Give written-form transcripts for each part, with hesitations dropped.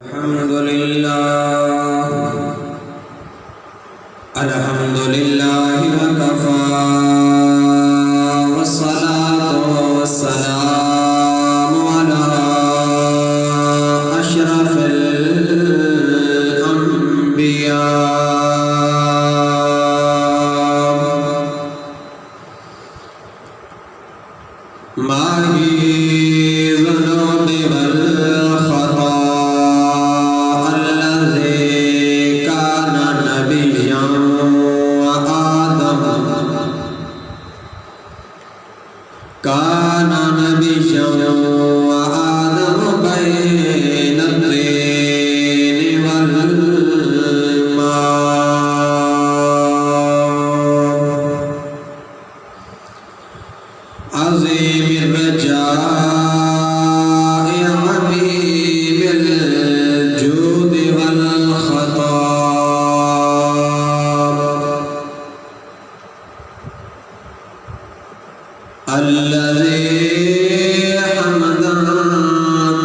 الحمد لله وكفى والصلاة والسلام على أشرف الأنبياء ماهي الذنوب والخطا كان نبيا وآدم بين الطين والماء عظيم الرجاء عميم الجود والخطاب الذي حمدا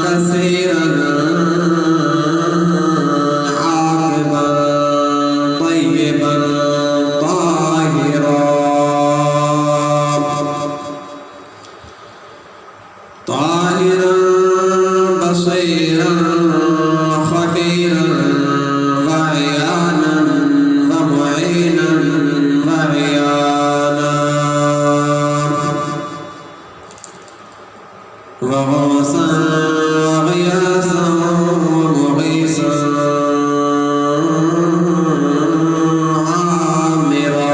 كثيرا عاقبا طيبا طاهرا بصيرا خبيرا وعيانا ومعينا وعيانا وغوثا وغياثا ومغيثا عامرا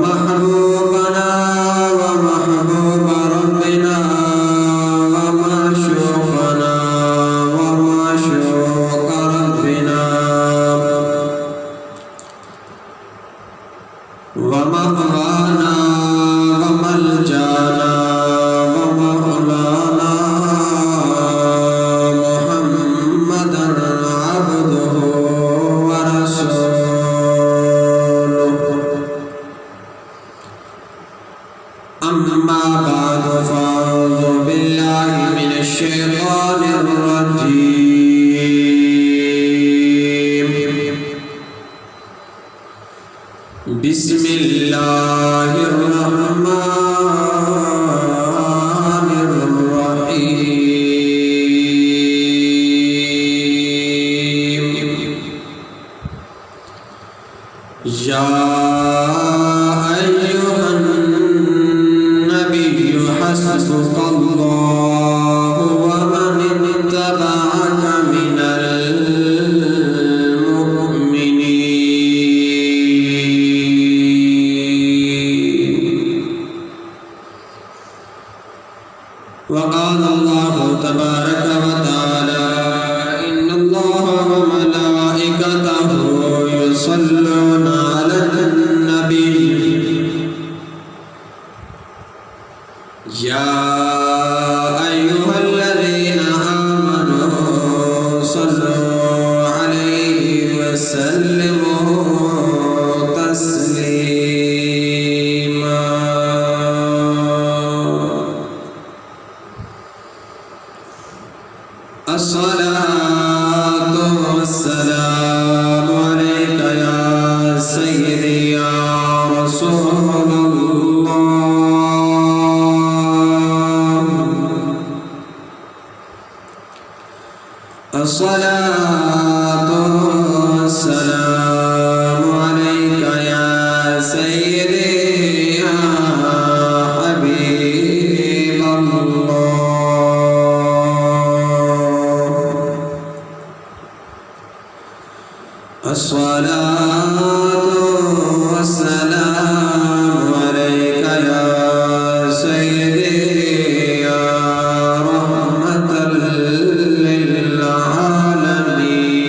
ومحبوبنا ومحبوب ربنا ومعشوقنا ومعشوق ربنا ومأوانا وملجانا ومولانا محمدا عبده ورسوله أما بعد فأعوذ بالله من الشيطان الرجيم بسم الله الرحمن الرحيم يا أيها النبي حسبك الله ومن اتبعك من وقال الله تبارك وتعالى إن الله وملائكته يصلون على النبي يا أيها الذين آمنوا صلوا عليه وسلموا تسليما الصلاة والسلام عليك يا سيدي يا رسول الله الصلاة والسلام عليك يا سيدي يا حبيب الله الصلاة والسلام عليك يا سيدي يا رحمة للعالمين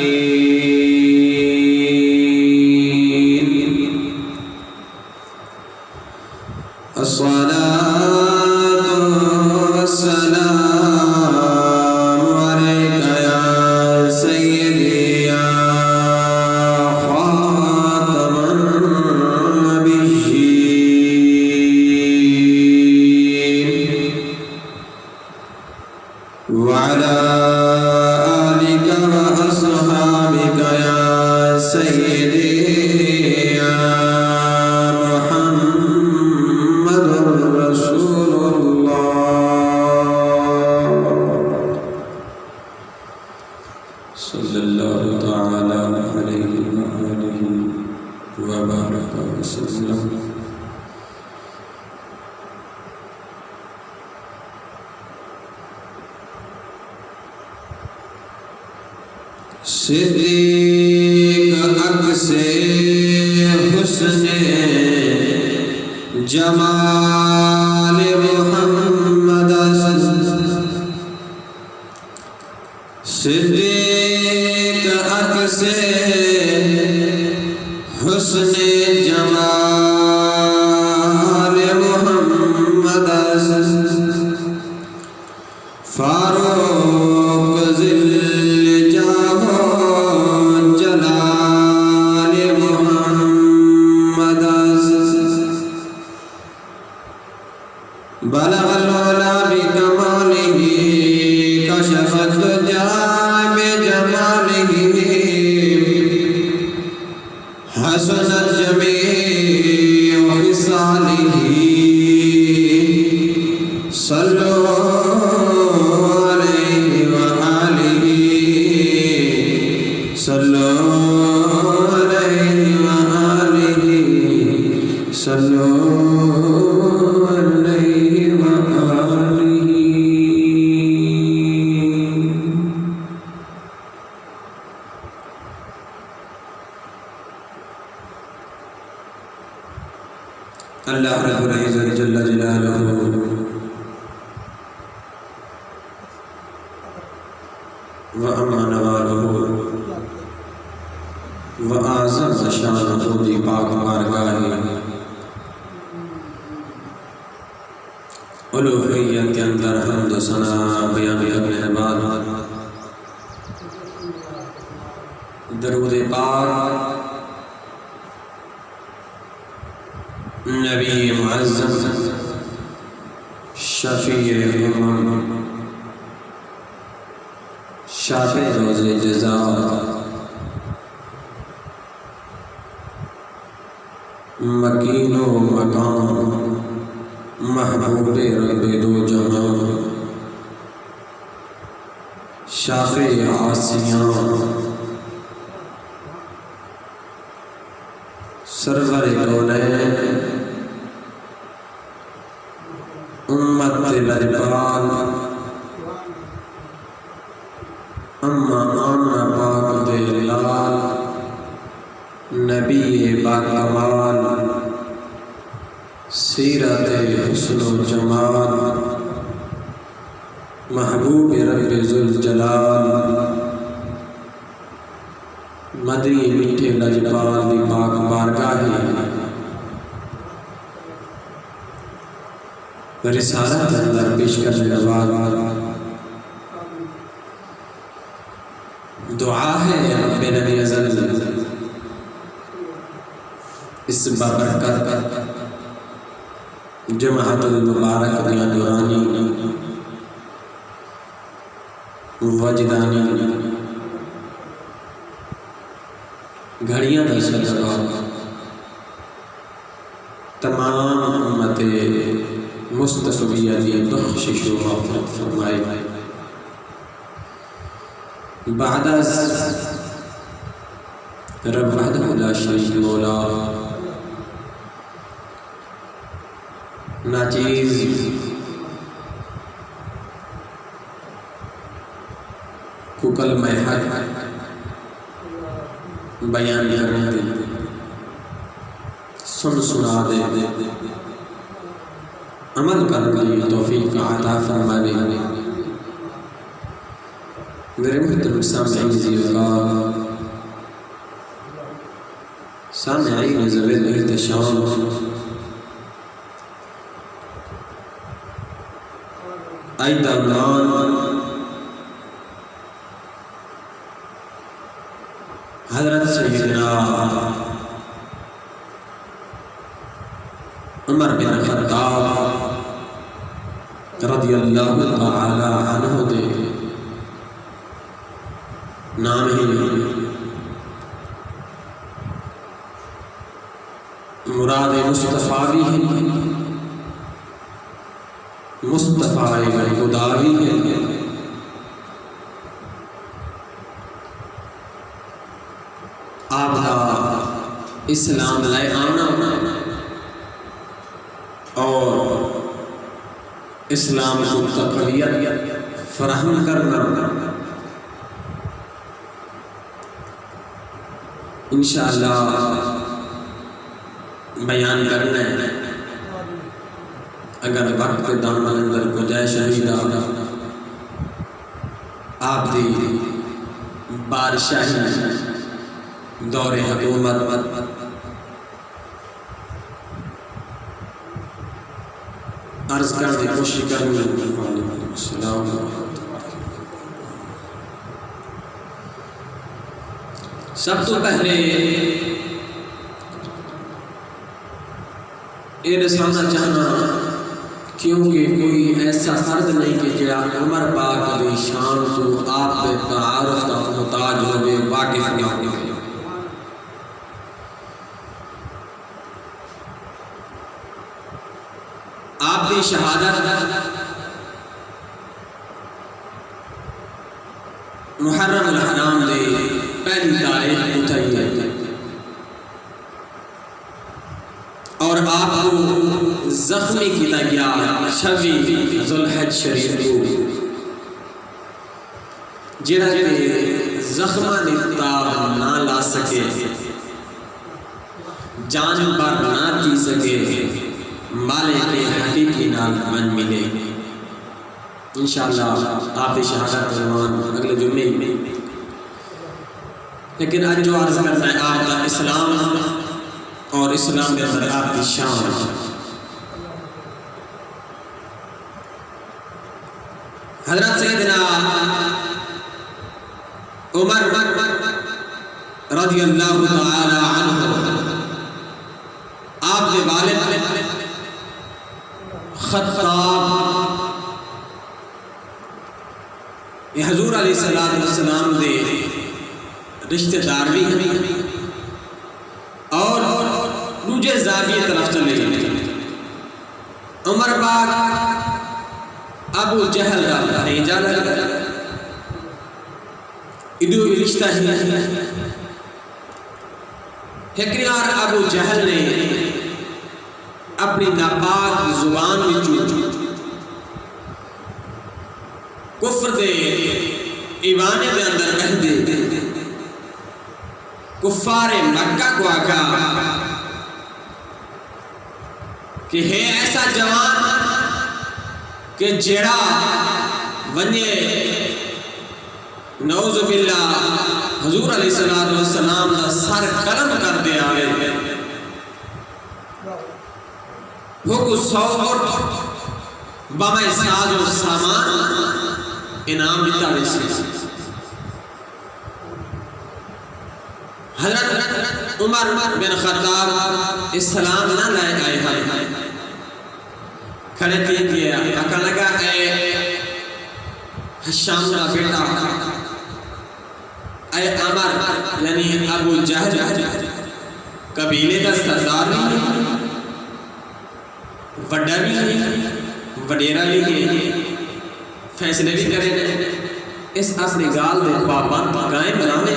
وعلى آلك وأصحابك يا سيدي يا محمد رسول الله صلى الله تعالى عليه وآله وبارك وسلم. صدیق عکس حسن جمال محمد، صدیق عکس حسن جمال محمد، فاروق ذل بلغ العلا بكماله كشف الدجى بجماله حسنت جميع خصاله صلوا عليه وآله صلوا عليه وآله صلوا اللہ رب العزت جل جلالہ وعما نوالہ وعظم شانہ دی پاک بارگاہ الوہیت کے اندر حمد و ثنا بیان کرنے کے بعد درود پاک نبی معظم شفیع امم شافع روز جزا مکین و مقام محبوب رب دو جہاں شافع عاصیاں سرور کونین امت لجبال اما آمنہ پاک دلال نبی باکمال سیرت حسن و جمال محبوب رب ذوالجلال مدنی میٹھے لجپال دی پاک بارگاہی رسالت اندر پیش کرنے بعد دعا ہے رب نبی ازل اس بابرکت جماعت المبارک دیا دورانی وجدانی گھڑیاں دی صدقہ تمام امت مستقبیہ دی بخشش و مغفرت فرمائے. بعد از رب وحدہ لا شریک مولا ناچیز ککل میں حق بیان کرنے دے سن سنا دے عمل کرنے لی توفیق عطا فرمانے. میرے محترم سامعین زیوکار سامعین زبید احتشام آئیت عنوان حضرت سیدنا عمر بن خطاب رضی رضی اللہ تعالی عنہ دے نام ہی مراد مصطفیٰ بھی ہے، مصطفیٰ خدا بھی ہے۔ آپ کا اسلام لے آنا اور اسلام کو تقویت فراہم کرنا انشاءاللہ بیان کرنا ہے۔ اگر وقت دامن اندر کو جائے شہیدہ آپ دی بادشاہی دور حکومت عرض کرنے کی کوشش کروں السلام علیکم۔ سب تو پہلے یہ رسانا چاہنا کیونکہ کوئی ایسا فرد نہیں کہ جڑا عمر پاک علی شان تو آپ کے تعارف کا محتاج ہوگے، واقف نہ ہوگے۔ آپ کی شہادت محرم الحرام دے پہلی تاریخ اٹھائی ہے اور آپ کو زخمی کیا گیا 26 ذوالحج شریف کو، جڑا کہ زخمہ نتاب نہ لا سکے، جان پر نہ جی سکے، مالک حقیقی نال من ملے۔ انشاءاللہ آپ کی شہادت عنوان اگلے جمعے میں، لیکن آج جو عرض کرنا ہے آپ کا اسلام اور اسلام کے اندر آپ کی شان۔ حضرت سیدنا عمر رضی اللہ تعالی عنہ آپ کے والد خطاب یہ حضور علیہ السلام دے رشتہ دار بھی ہیں اور دوجے زاویے طرف چلے جاتے ہیں۔ عمر پاک ابو جہل کا بھتیجا لگا، ادو رشتہ ہی ہکریار ابو جہل نے اپنی ناپاک زبان میں کفر دے ایوانے دے اندر کہہ دے کفار مکہ کو آقا کہ ہے ایسا جوان کہ جڑا ونجے نعوذ باللہ حضور علیہ السلام دا سر قلم کر دے آئے، وہ کو 100 بامہ ساز و سامان انعام دیتا ویسے۔ حضرت عمر بن خطاب اسلام نہ لائے آئے ہیں، کھڑے کیا اکا لگا اے حشام کا بیٹا، اے عمر یعنی ابو جہل قبیلے کا سردار بھی وڈا بھی وڈیرا بھی فیصلے بھی کرے، اس اپنی گال دے پابند قائم بناوے۔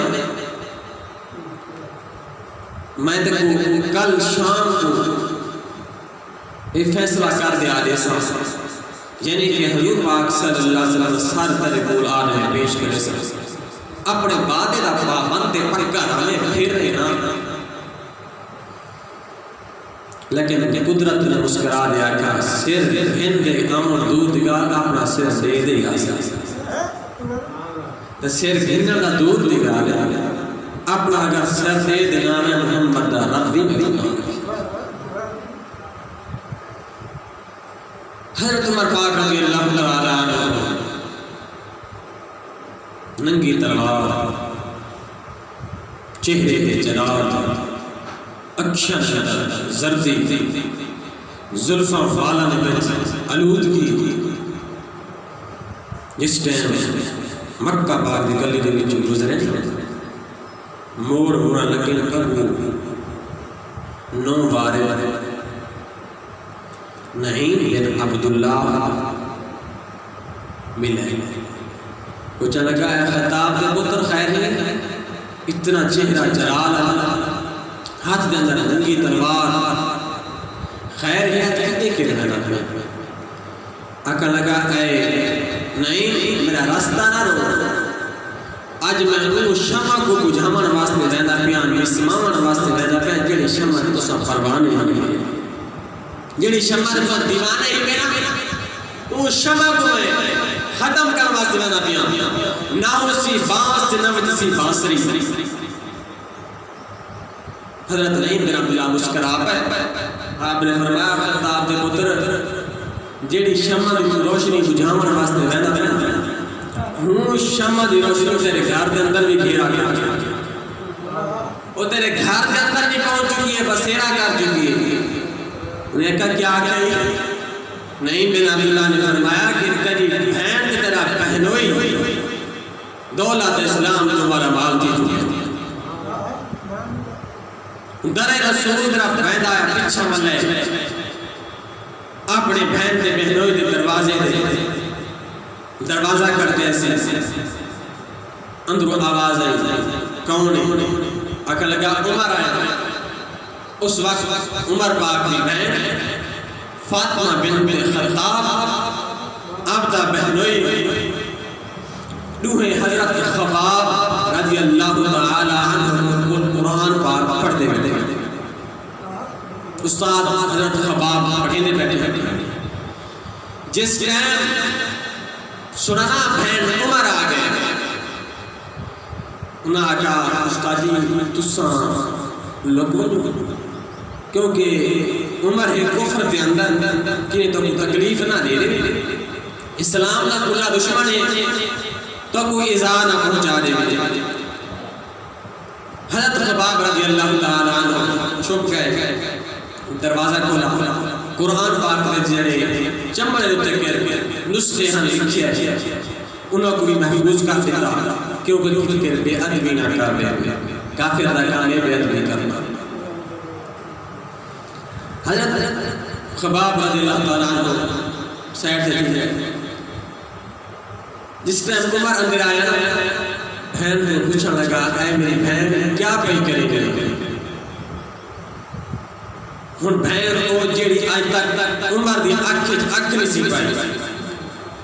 میں دیکھوں کل شام کو یہ فیصلہ کر دیا دے سا، یعنی کہ حضور پاک صلی اللہ علیہ وسلم سر تر بول آنے میں پیش کرے سا، اپنے وعدے دا پابند پر گھر ہمیں پھر رہنا، لیکن قدرت نے مسکرا دیا کہ سر ہندے امر دور دگار اپنا سر دے دے گا تو سر گھرنا دا دور دگار اپنا اگر سر دے دینا میں محمد دا رضی میں حضرت عمر پاک رضی اللہ تعالی عنہ ننگی تلوار، چہرے دے جلال، اکشن زردی، زلفاں فالن بچ آلودگی، جس ٹائم مکہ پاک دی گلی دے وچوں گزرے مور مورا لگے کبو نو بارے نعیم بن عبداللہ ملے کچھ لگا ہے خطاب کے پتر خیر ہے اتنا چہرہ جلال ہاتھ دے اندر ننگی تلوار خیر ہے کہتے کہ رہنا میں آقا لگا اے نہیں میرا راستہ نہ رو آج میں وہ شمع کو بجھامن واسطے رہنا پیان اسمان واسطے رہنا پیان جڑی شمع تو سب پروانے ہیں جڑی شمع تو دیوانے ہی میرا وہ شمع کو میں ختم کر واسطے رہنا پیان نہ اسی باس نہ اسی باسری حضرت نعیم بن عبداللہ مسکرا پہ آپ نے فرمایا خطاب دے پتر جیڑی شمع دی روشنی بجھاون واسطے رہنا پینا ہوں شمع دی روشنی تیرے گھر دے اندر بھی گھیرا گیا وہ تیرے گھر دے اندر بھی پہنچ چکی ہے بسیرا کر چکی ہے انہیں کہا کیا کہی نعیم بن عبداللہ نے فرمایا کہ تیری بہن کی طرح پہنوئی دولت اسلام تمہارا مال دی چکی ہے در رسول طرف پیدا ہے پچھا ملے اپنی بہن دے بہنوئی دے دروازے دے دروازہ کرتے ایسے اندروں آواز آئی کون ہے آقا لگا عمر آیا اس وقت عمر پاک دی بہن فاطمہ بنت خطاب عبدہ بہنوئی دوہے حضرت خباب رضی اللہ تعالی عنہ قرآن پاک پڑھتے بیٹھے استاد حضرت خباب پڑھنے بیٹھے جس ٹائم سنانا بہن عمر آ گئے انہاں آجا استادی تساں لگو کیونکہ عمر ہے کفر دے اندر کہ تو تکلیف نہ دے رہے اسلام نہ کلا دشمن ہے تو کوئی ایذا نہ پہنچا دے حضرت خباب رضی اللہ تعالیٰ عنہ چھپ گئے دروازہ کھولا قرآن پاک میں جڑے چمڑے ہوتے کے نسخے ہم لکھے ہیں انہوں کو بھی محفوظ کر دیتا کیونکہ کچھ کے بے ادبی نہ کر دے کافر ادا کرنے بے ادبی کرنا حضرت خباب رضی اللہ تعالیٰ عنہ سائڈ سے جائے جس ٹائم عمر اندر آیا بہن نے پوچھا لگا اے میری بہن کیا پہی کرے گئے ہن بہن کو جیڑی آج تک عمر دی اکھ نہیں سی پائی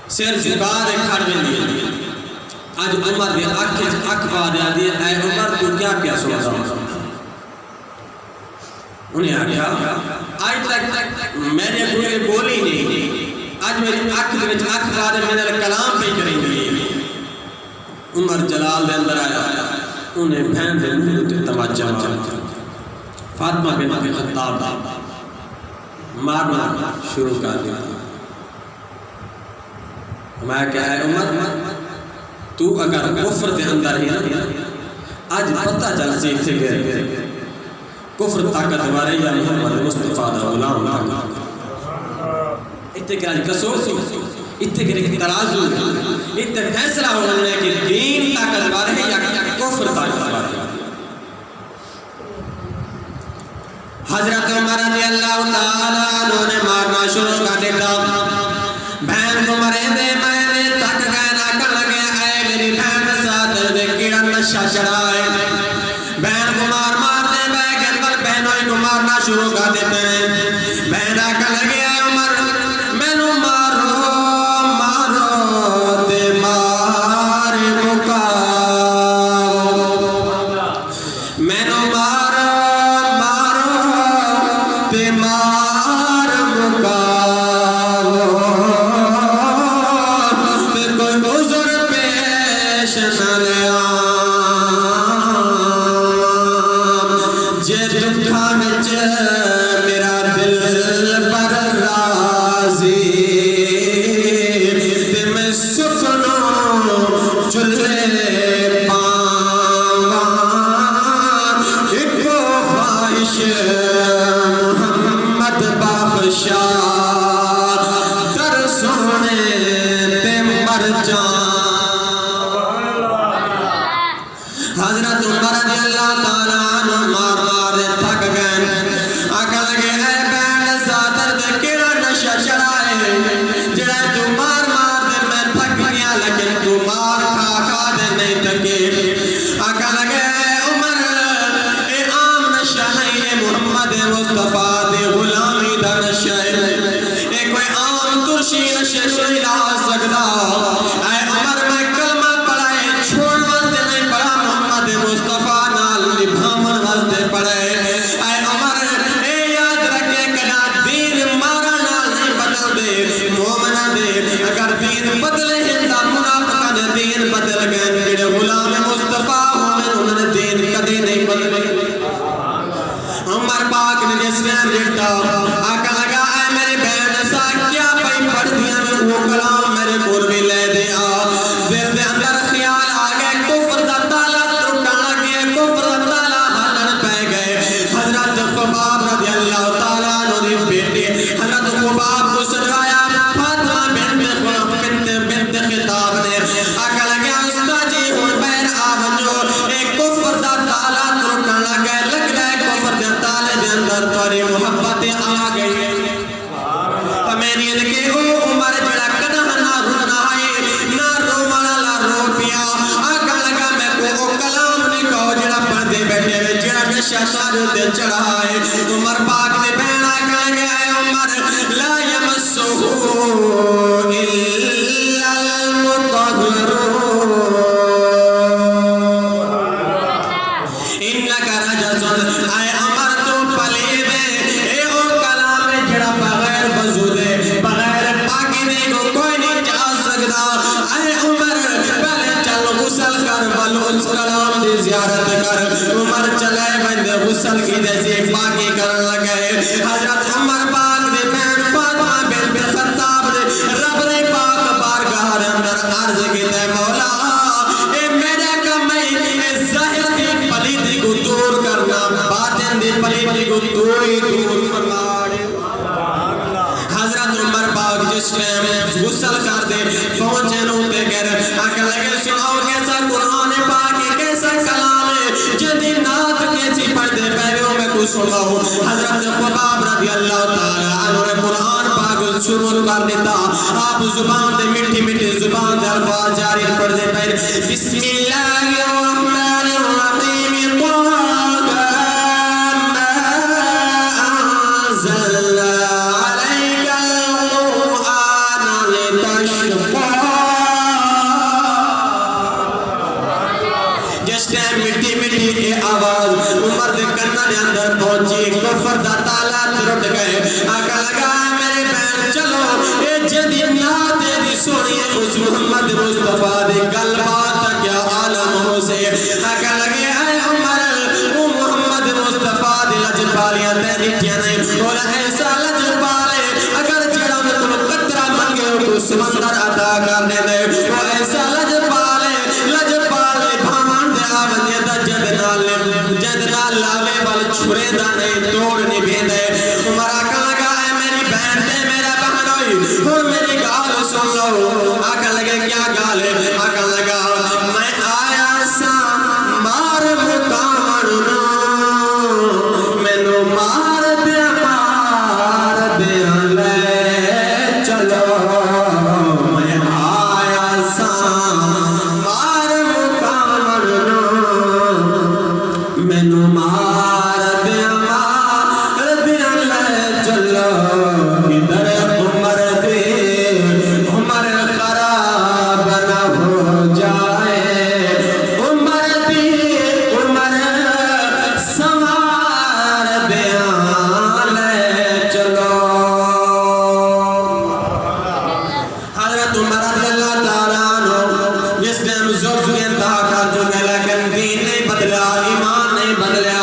سر جھکا دے کھڑ ویندی آج عمر دی اکھ پا دیا دی اے عمر تو کیا کیا سوچا انہیں آگیا آج تک میں نے کوئی بولی نہیں آج میری اکھ دے وچ اکھ پا دے میں نے کلام پہ کریں گی عمر جلال دے اندر آیا انہیں بہن دے منہ تے توجہ مارا فاطمہ بنت خطاب مارنا شروع کر دیا میں کہا ہے عمر تو اگر کفر دے اندر ہی آج پتہ چل سیکھتے گئے کفر طاقت ہمارے یا محمد مصطفیٰ دا غلام طاقت اتنے کہ آج کسور سی اتنے کہ ترازو اتنے فیصلہ ہونے کہ دین طاقت ہمارے یا کفر طاقت ہمارے حضرت عمر رضی اللہ تعالیٰ عنہ نے مارنا شروع کر دیتا بہن کو مرے دے میں تک گئے نہ کر لگے اے میری بہن ساتھ دے کیڑا نشہ چڑھائے بہن کو مار دے بیگن پر بہنوں کو مارنا شروع کر دیتے ہیں بہن آکر لگے اے عمر مینو مارو مارو دے مار مکاو مینو مارو تے مار مکاو تے کوئی عذر پیش نہ لیا جے دکھا وچ میرا دل پر راضی تے میں سکنوں چلے پاواں ایکو خواہش بخشا در سونے تے مر حضرت عمر رضی اللہ تعالیٰ عنہ مار تھک گئے آقا لگے اے بین زادر دے کیڑا نشہ چڑھائے جڑا تو مار دے میں تھک گیا لیکن تو مار کھا دے نہیں تھکے آقا لگے اے عمر اے عام نشہ نہیں اے محمد مصطفیٰ دے غلامی دا نشہ اے کوئی عام ترشی نشہ نہیں لا سکتا اے عمر میں کلمہ پڑھائے چھوڑ واسطے نہیں پڑھا محمد مصطفیٰ نال نبھامن واسطے پڑھے اے عمر اے یاد رکھے کنا دین مارا نال نہیں بدل دے مومنہ دے اگر دین بدلے ہندہ منافقہ نے دین بدل گئے جڑے غلام مصطفیٰ مومن انہوں نے دین کدی نہیں بدلے عمر پاک نے جس نے لیٹا آقا لگا اے میری بہن سا کیا پئی پڑھ دیا میں وہ کلام میرے قربی لے دیا دل دے اندر خیال آگئے کفر دا تالا ترکا لگے کفر دا تالا ہلن پہ گئے حضرت خباب رضی اللہ تعالیٰ عنہ بیٹے حضرت خباب کو سنوایا فاطمہ بنت خطاب نے آقا لگا استا جی ہون بیر آونجو ایک کفر دا تالا ترکا لگے لگ گئے کفر دا تالے دے اندر توری محبت آ گئی میری انکے او عمر جڑا کدہ نہ رونا ہے نہ رومانا لا رو پیا آقا لگا میں کو او کلام نہیں کہو جڑا پردے بیٹھے ہوئے جڑا نشہ شادو دے چڑھا ہے عمر پاک نے بہن آقا لگا اے عمر لا یمسہو الا المطہرون انکا رجسن اے عمر تو پلے دے اے او کلام جڑا بغیر وضو دے بغیر پاکی دے کو کوئی نہیں جا سکتا اے عمر پہلے چل غسل کر بل اس کلام دی زیارت کر عمر چلے بندے غسل کی جیسے پاکی کرن لگے حضرت عمر پاک دے بہن فاطمہ بنت خطاب دے رب نے پاک بارگاہ دے اندر عرض کی تے مولا اے میرے کمائی اے ظاہر دی پلیتی کو دور کرنا باطن دی پلیتی کو دور فرما دے حضرت عمر پاک جس ٹائم غسل کر دے پہنچے نوتے گر آکر لگے سناؤ کیسا قرآن پاک کیسا کلام ہے جدی نات کیسی پڑھ دے پہلے میں کو سناؤ حضرت خباب رضی اللہ تعالیٰ عنہ نے قرآن پاک شروع کر دیتا آپ زبان دے مٹھی مٹھی زبان دے الفاظ جاری پڑھ دے پہلے بسم اللہ الرحمن الرحیم مٹی مٹی کی آواز عمر دے کنہ دے اندر پہنچی کفر دا تالا ترٹ گئے آقا لگا میرے بہن چلو اے جدی نات دی سونی اس محمد مصطفیٰ دے گل بات کیا عالم ہو سے آقا لگے اے عمر او محمد مصطفیٰ دے لجپالیاں تینیٹیاں نہیں اور ایسا لجپالے اگر جڑا میں تم قطرہ منگے ہو تو سمندر عطا کرنے دے وہ ایسا لجپالے بھامان دے آوندی دا جدنا لاوے وال چھوڑے دا نہیں توڑنی بھی دے عمر آقا لگا اے میری بہن دے میرا بہن ہوئی اور میری گال سن لو آقا لگے کیا گال ہے آقا لگا میں آیا سا مار مقامن میں نو مار دے لے چلو میں آیا سا مار مقامن میں نو مار دے لے چلو کدھر عمر دے عمر خراب نہ ہو جائے عمر دی عمر سوار دے لے چلو حضرت عمر رضی اللہ تعالیٰ عنہ جس نے ظلم کی انتہا کر جو میں لیکن دین نہیں بدلا ایمان نہیں بدلا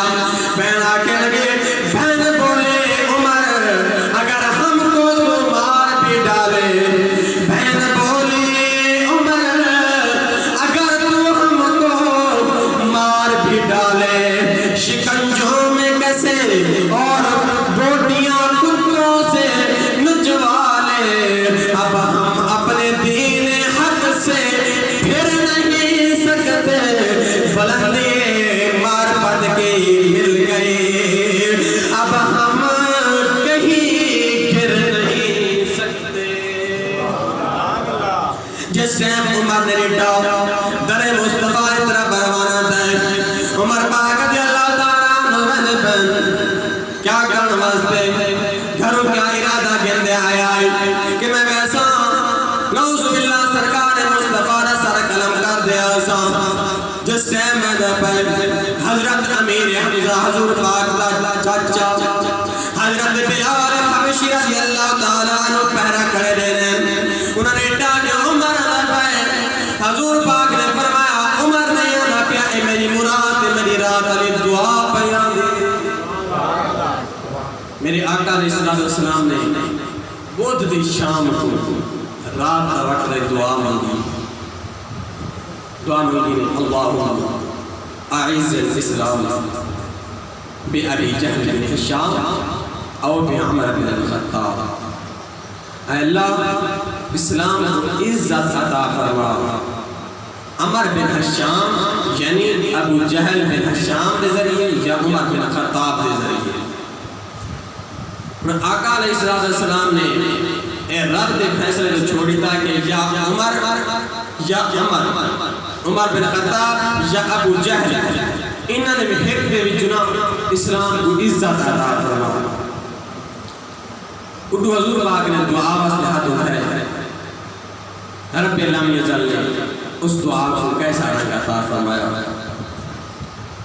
بہن آکے لگے بہن بولے عمر اگر ہم کو تو مار بھی ڈالے بہن بولے عمر اگر تو ہم کو مار بھی ڈالے شکنجوں میں کسے اور بوٹیاں کتوں سے نچوا لے اب ہم اپنے دین حق جس ٹائم عمر نے ریٹا در مصطفیٰ طرف روانہ تھے عمر پاک رضی اللہ تعالیٰ عنہ بن کیا کرن واسطے گھروں کیا ارادہ گندے آیا کہ میں ویسا نعوذ باللہ سرکار مصطفیٰ نے سر قلم کر دیا سا جس ٹائم میں نے پہ حضرت امیر حمزہ حضور پاک دا چاچا حضرت بلال حبشی رضی اللہ تعالیٰ عنہ پہرا کھڑے دینے انہوں نے ڈاکے عمر نہ پائے حضور پاک نے فرمایا عمر نے یہ نہ پیا اے میری مراد میری رات علی دعا پیا میرے آقا علیہ السلام نے بدھ دی شام کو رات وقت نے دعا مانگی نے اللہم اعز الاسلام بی ابی جہل بن ہشام او بی عمر بن الخطاب اے اللہ اسلام کو عزت عطا فرما عمر بن ہشام یعنی ابو جہل بن ہشام دے ذریعے یا عمر بن خطاب دے ذریعے آقا علیہ السلام نے اے رب دے فیصلے کو چھوڑی تھا کہ یا عمر بن خطاب یا ابو جہل انہوں نے بھی حق دے وچنا اسلام کو عزت عطا فرما اٹھو حضور پاک نے دعا واسطے ہاتھ اٹھائے رب لم یزل اس دعا کو کیسا عطا فرمایا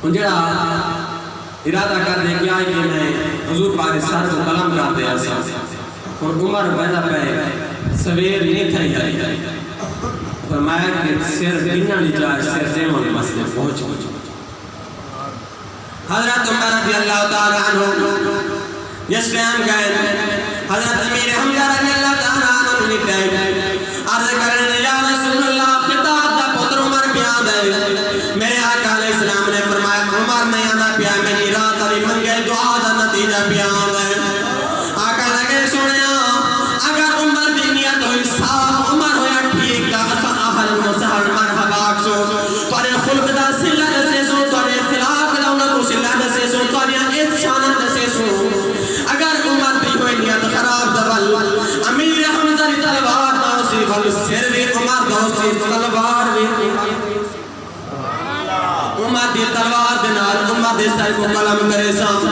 انجھڑا ارادہ کر دے کیا ہے کہ میں حضور پاک ساتھ کو قلم کر دیا سا اور عمر بیدہ پہ سویر نہیں تھا فرمایا کہ سر گننا نہیں جائے سر زیمون مسئلے پہنچ حضرت عمر رضی اللہ تعالیٰ عنہ جس ٹائم گئے حضرت امیر حمزہ رضی اللہ تعالیٰ عنہ نے کہے عرض کرنے یا رسول اللہ خطاب دا پتر عمر بیان دے میرے آقا علیہ السلام نے فرمایا عمر میں آنا پیا میری رات علی منگے دعا دا نتیجہ بیان دے آقا لگے سنیا اگر عمر دی نیت ہوئی صاف عمر ہویا ٹھیک دا اسا اہل مسہر مرحبا اکسو توڑے خلق دا سلہ دسے سو توڑے خلاق دولت و سلہ دسے سو توڑے اس شانہ دسے سو اگر عمر دی ہوئی نیت خراب دبل امیر حمزہ دی تلوار نوسی بل سر بھی عمر دوسی تلوار بھی عمر دی تلوار دنال عمر دی سر کو قلم کرے سام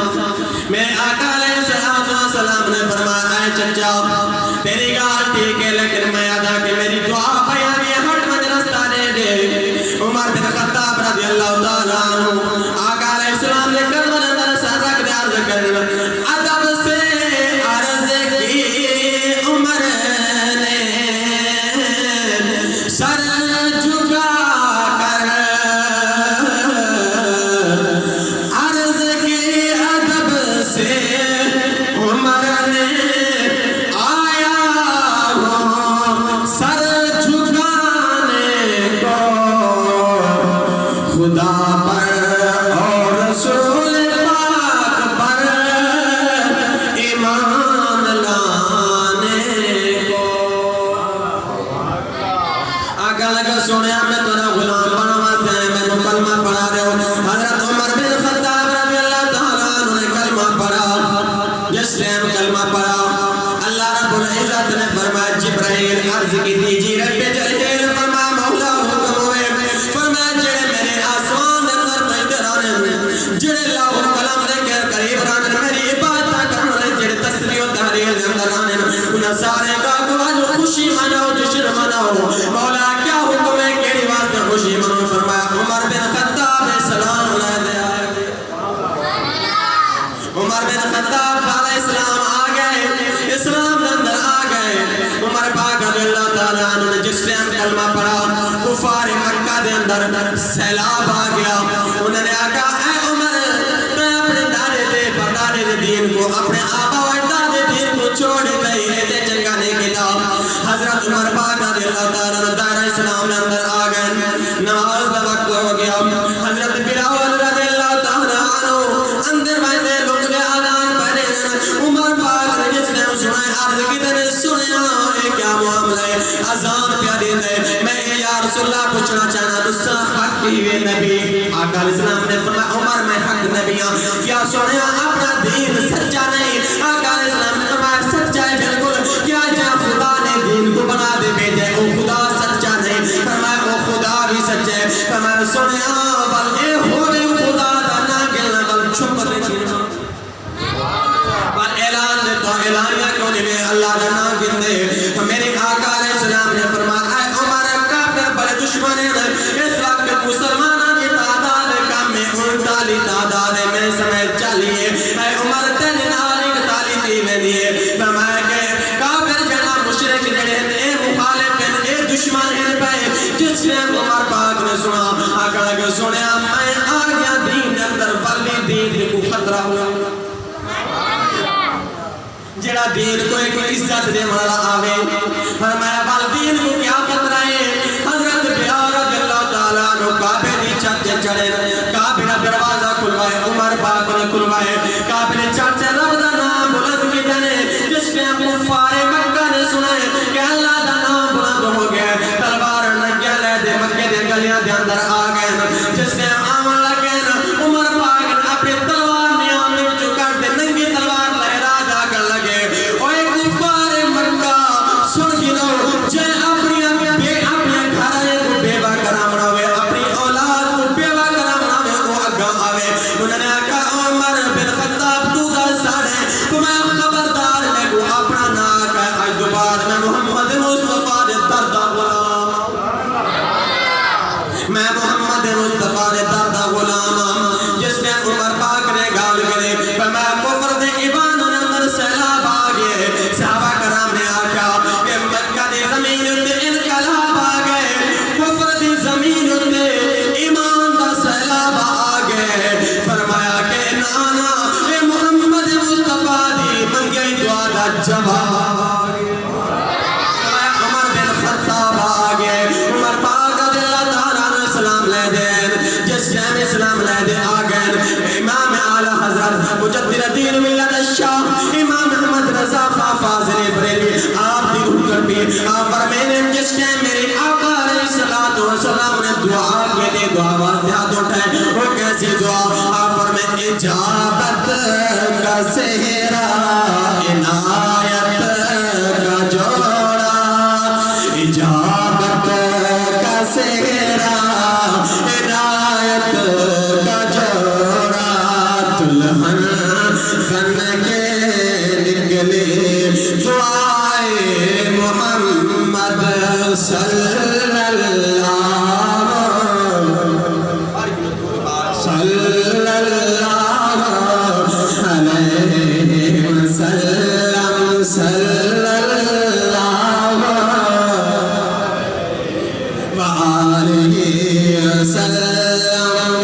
میرے آقا علیہ السلام نے فرمایا اے چچا تیری گال ٹھیک ہے لیکن میں ادا کہ میری دعا بیانی ہٹ مجرستہ دے دے عمر بن خطاب رضی اللہ تعالیٰ عنہ آقا علیہ السلام نے قدم اندر سرک دے عرض کرنے ادب سے عرض کی عمر نے سر جھکا کر عرض کی ادب سے عمر نے آیا ہوں سر جھکانے کو خدا پر اور رسول پاک پر ایمان لانے کو آگا لگا سونے میں تورا غلام بنا واسطے ہیں میں تو کلمہ پڑھا رہے ہوں حضرت عمر بن خطاب رضی اللہ تعالیٰ عنہ نے کلمہ پڑھا جس ٹائم کلمہ پڑھا اللہ رب العزت نے فرمایا جبرائیل عرض کی دیجی رب جلیل فرمایا مولا حکم ہوئے فرمایا جڑے میرے آسمان اندر بیدرانے جڑے لاؤ کلام دے کے قریب رانے میری عبادت کرنے جڑے تصریح و تحریل دے اندر رانے انہاں سارے کا آج خوشی مناؤ جشن مناؤ مولا کیا حکم ہے کیڑی واسطے خوشی مناؤ فرمایا عمر بن خطاب سلام علیہ عمر بن خطاب علیہ السلام آ گئے اسلام اندر آ گئے عمر پاک رضی اللہ تعالیٰ عنہ نے جس ٹائم کلمہ پڑھا کفار مکہ دے اندر سیلاب آ گیا انہوں نے آکھا اے عمر تو اپنے دادے دے پردادے دے دین کو اپنے آبا و اجداد دے دین کو چھوڑ گئی ایتے چنگا نہیں کیتا حضرت عمر پاک رضی اللہ تعالیٰ عنہ دائرہ اسلام نے اندر آ گئے نماز دا وقت ہو گیا حضرت بلال رضی اللہ تعالیٰ عنہ اندر بیٹھے لوگ نے آدان پڑھے عمر پاک نے جس نے سنائے عرض کی طرح سنیا اے کیا معاملہ ہے اذان پیاری دے میں یا رسول اللہ پوچھنا چاہنا دوسرا حق کی ہوئے نبی آقا علیہ السلام نے فرمایا عمر میں حق نبی ہوں کیا سنیا اپنا دین سچا نہیں آقا علیہ السلام نے فرمایا سچا ہے بالکل کیا جہاں خدا نے دین کو بنا دے بھیجے وہ خدا سچا فرمایا سنیا بل اے ہوے خدا دا نا گلنا بل چھپ دے چینا بل اعلان دے تو اعلانیہ کیوں نہیں اللہ دا نا گندے میرے آقا علیہ السلام نے فرمایا اے عمر کافر بڑے دشمن ہیں اس وقت مسلمانوں کی تعداد کم میں 39 تعداد میں سمیت چلیے اے عمر تیرے نال ایک تالی تھی میں دیے فرمایا کہ کافر جنا مشرک جڑے اے مخالف ہیں اے دشمن ہیں پہ جس نے عمر پاک نے سنا آقا لگے سنیا میں آ گیا دین اندر ولی دین کو خطرہ ہوا جڑا دین کو ایک عزت دے والا آوے فرمایا بل دین کو کیا خطرہ ہے حضرت بلال رضی اللہ تعالیٰ عنہ کعبے دی چھت تے چڑھے کعبے دا دروازہ کھلوائے عمر پاک نے کھلوائے کعبے دی چھت تے رب دا نام بلند کیتا نے جس نے کفار مکہ نے سنا کہ اللہ دا نام بلند ہو گیا تلوار ننگیا لے دے مکے دے گلیاں دے اندر آ گئے جس نے آمن لگے عمر پاک اپنی تلوار نے آمن جو کر دے ننگی تلوار لہرا جا کر لگے اوے کفار مکہ سن گنو جے اپنی گھر کو بیوہ کرامنا ہوئے اپنی اولاد کو بیوہ کرامنا ہوئے وہ اگا آوے انہوں نے کہا عمر بن خطاب تو دا ساڑے تمہیں خبردار ہے کو اپنا ناک ہے آج دوبار میں محمد مصطفیٰ دے دردہ غلام میں محمد مصطفیٰ دے دردہ غلام جس نے عمر پاک نے گال کرے میں کفر دے ایمان اندر سیلاب آگئے صحابہ کرام نے آکھا کہ مکہ دے زمین اندر انقلاب آگئے کفر دی زمین اندر ایمان دا سیلاب آگئے فرمایا کہ نانا اے محمد مصطفیٰ دی منگئی دعا دا جواب آگئے عمر بن خطاب آگئے عمر پاک رضی اللہ تعالیٰ عنہ اسلام لے دین جس ٹائم اسلام لے دے آگئے امام اعلی حضرت مجدد دین ملت الشاہ امام احمد رضا خان فاضل بریلوی آپ دی روح کر بھی آپ فرمینے جس ٹائم میرے آقا علیہ السلام نے دعا کے لئے دعا واسطے ہاتھ اٹھائے وہ کیسی دعا آپ فرمائے اجابت کا سہرا عنایت کا جوڑا اجابت کا سہرا عنایت کا جوڑا دلہن بن کے نکلے دعائے محمد صلی اللہ علیہ وسلم صلی اللہ وآلہ وسلم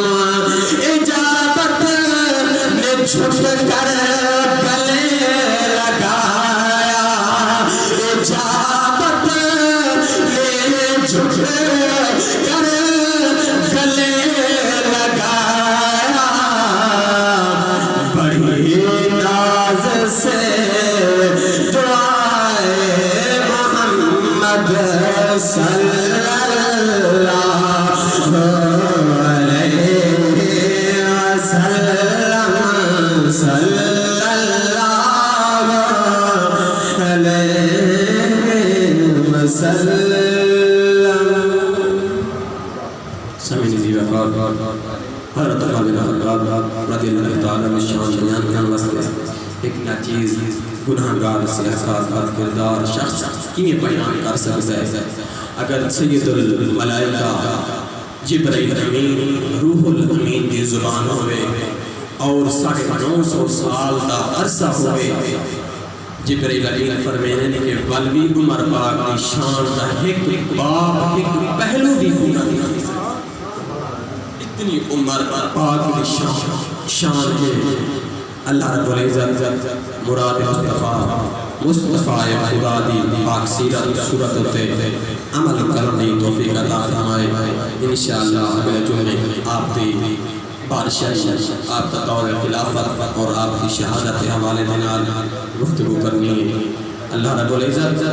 اجابت نے جھک کر گلے لگایا اجابت نے جھک کر گلے لگایا بڑی ناز سے دعائے محمد صلی اللہ علیہ وسلم صلی اللہ علیہ وسلم سمجھ دیوہ کار حضرت عمر بن خطاب رضی اللہ تعالیٰ عنہ شان بیان کرنے واسطے ایک ناچیز گناہگار سیاست بد کردار شخص کی بیان کر سکتا ہے اگر سید الملائکہ جبرائیل امین روح الامین کی زبان ہوئے اور 950 سال کا عرصہ ہوئے جبرائیل امین فرمینے نے کہ ولوی عمر پاک کی شان کا ایک باب ایک پہلو بھی پورا نہیں اتنی عمر پاک کی شان ہے اللہ رب العزت مراد مصطفیٰ خدا دی پاک سیرت صورت ہوتے عمل کرنے توفیق عطا فرمائے انشاءاللہ اگلے جمعے آپ دی بادشاہی آپ کا دور خلافت اور آپ کی شہادت حوالے دینال گفتگو کرنی ہے اللہ رب العزت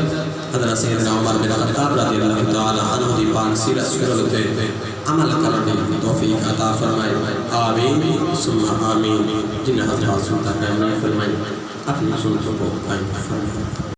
حضرت سیدنا عمر بن خطاب رضی اللہ تعالی عنہ دی پاک سیرت صورت ہوتے عمل کرنے توفیق عطا فرمائے آمین ثم آمین جن حضرات سنتا قائم فرمائے اپنی سنتوں کو قائم فرمائے